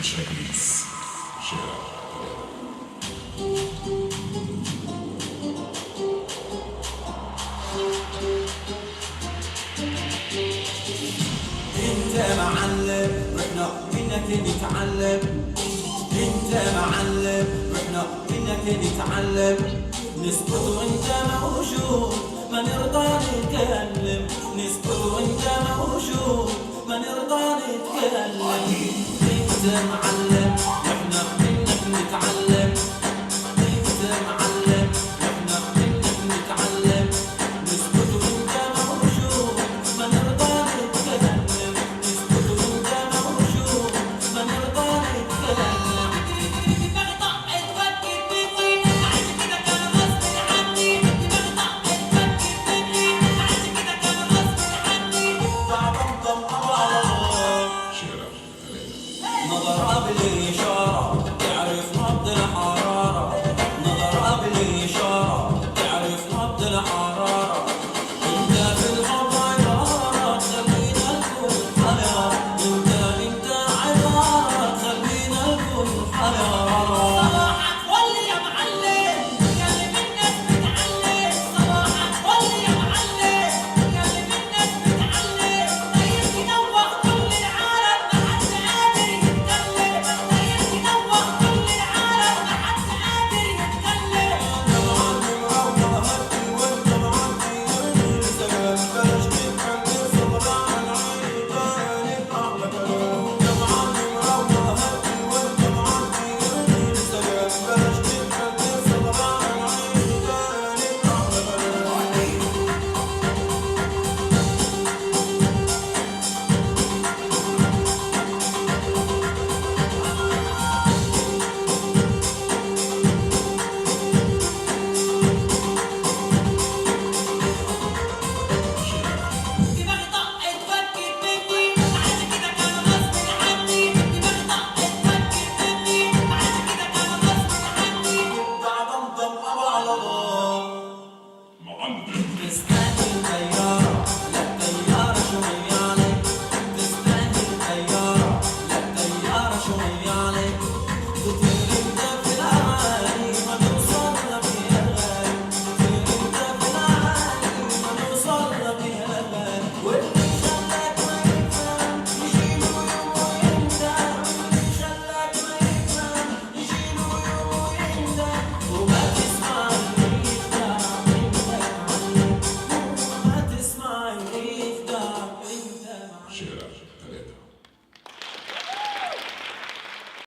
Checklists. Share. انت معلم رحنا منك نتعلم. انت معلم رحنا منك نتعلم. نسكت وانت موجود ما نرضى نتكلم. نسكت وانت موجود ما نرضى نتكلم. انت معلم رحنا منك نتعلم. انت معلم رحنا منك نتعلم. نسكت وانت موجود ما نرضى نتكلم. نسكت وانت موجود ما نرضى نتكلم. نظرها بالإشارة تعرف نبض الحرارة. نظرها بالإشارة تعرف نبض الحرارة. انت في الحب عبارة خلينا الكل حيارة. انت عبارة خلينا الكل حيارة. صباحك فل يا معلم ياللي منك بتعلم. صباحك فل يا معلم ياللي منك بتعلم. طيب تنوه كل العالم ما حد قادر يتكلم. طيب تنوه كل العالم ما حد قادر يتكلم. يا معلم روضة هدي وانت معدي يرمي سلام. بلاش تتكلم صبران عيني كانت أحلى كلام. يا معلم روضة هدي وانت معدي يرمي سلام. بلاش تتكلم صبران عيني كانت أحلى كلام. دماغي طقت فكت مني عشان كده كان غصب عني. دماغي طقت فكت مني عشان كده كان غصب عني. ضمضم أبو على الله. معلم. تستاهل طيارة لا طيارة شوية عليك. تستاهل طيارة لا طيارة شوية عليك. تطير انت في العالي ما نوصل لك يا غالي. تطير انت في العالي ما نوصل لك يا غالي. واللي خلاك ما يفهم يجيله يوم ويندم. واللي خلاك ما يفهم يجيله يوم ويندم. وما تسمع يخدع انت معلم. وما تسمع يخدع انت معلم. Share.